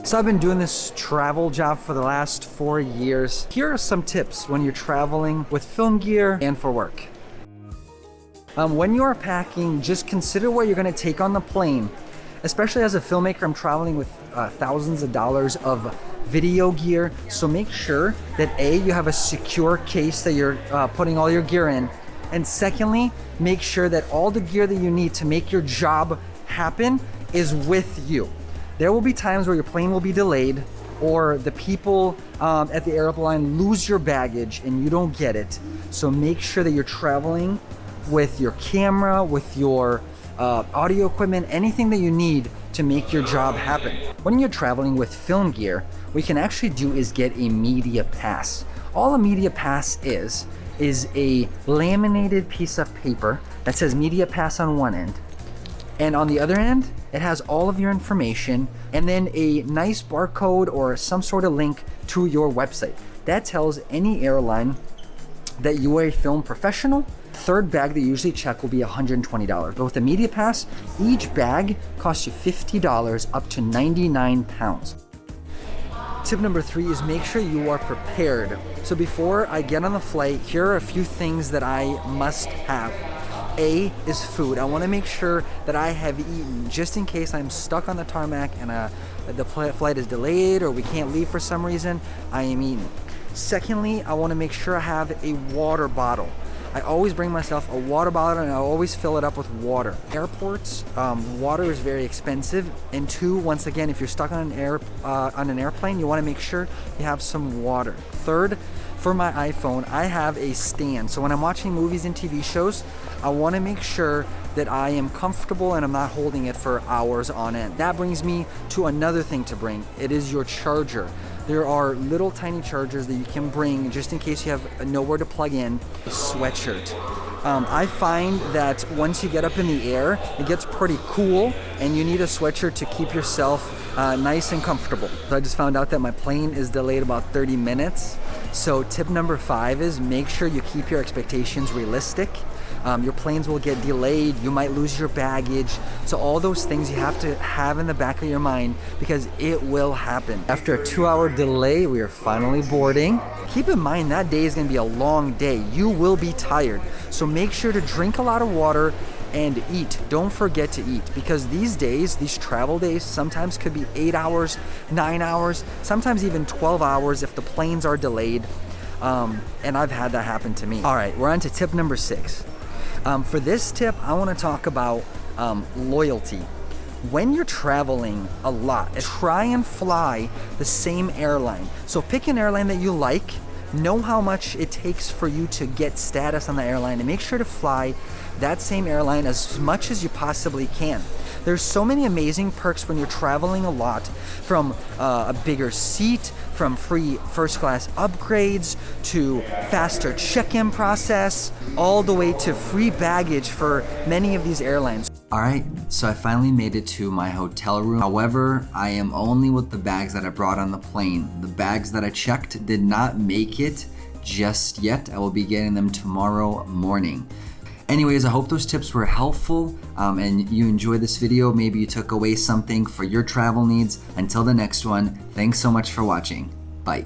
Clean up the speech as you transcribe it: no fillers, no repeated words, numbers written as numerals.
So I've been doing this travel job for the last 4 years. Here are some tips when you're traveling with film gear and for work. When you are packing, just consider what you're gonna take on the plane. Especially as a filmmaker, I'm traveling with thousands of dollars of video gear. So make sure that A, you have a secure case that you're putting all your gear in. And secondly, make sure that all the gear that you need to make your job happen is with you. There will be times where your plane will be delayed, or the people at the airline lose your baggage and you don't get it. So make sure that you're traveling with your camera, with your audio equipment, anything that you need to make your job happen. When you're traveling with film gear, what you can actually do is get a media pass. All a media pass is a laminated piece of paper that says media pass on one end, and on the other end, it has all of your information and then a nice barcode or some sort of link to your website. That tells any airline that you are a film professional. Third bag they usually check will be $120. But with the media pass, each bag costs you $50 up to 99 pounds. Tip number 3 is make sure you are prepared. So before I get on the flight, here are a few things that I must have. A is food. I want to make sure that I have eaten just in case I'm stuck on the tarmac and the flight is delayed or we can't leave for some reason. I am eating. Secondly, I want to make sure I have a water bottle. I always bring myself a water bottle and I always fill it up with water. Airports, water is very expensive. And 2, once again, if you're stuck on an airplane, you want to make sure you have some water. Third, for my iPhone, I have a stand. So when I'm watching movies and TV shows, I want to make sure that I am comfortable and I'm not holding it for hours on end. That brings me to another thing to bring. It is your charger. There are little tiny chargers that you can bring just in case you have nowhere to plug in. A sweatshirt. I find that once you get up in the air, it gets pretty cool and you need a sweatshirt to keep yourself nice and comfortable. So I just found out that my plane is delayed about 30 minutes. So tip number 5 is make sure you keep your expectations realistic. Your planes will get delayed, you might lose your baggage. So all those things you have to have in the back of your mind because it will happen. After a 2-hour delay, we are finally boarding. Keep in mind that day is gonna be a long day. You will be tired. So make sure to drink a lot of water and eat. Don't forget to eat because these days, these travel days, sometimes could be 8 hours, 9 hours, sometimes even 12 hours if the planes are delayed. And I've had that happen to me. All right, we're on to tip number 6. For this tip, I want to talk about loyalty. When you're traveling a lot, try and fly the same airline. So pick an airline that you like, know how much it takes for you to get status on the airline, and make sure to fly that same airline as much as you possibly can. There's so many amazing perks when you're traveling a lot, from a bigger seat, from free first class upgrades, to faster check-in process, all the way to free baggage for many of these airlines. All right, so I finally made it to my hotel room. However, I am only with the bags that I brought on the plane. The bags that I checked did not make it just yet. I will be getting them tomorrow morning. Anyways, I hope those tips were helpful and you enjoyed this video. Maybe you took away something for your travel needs. Until the next one, thanks so much for watching. Bye.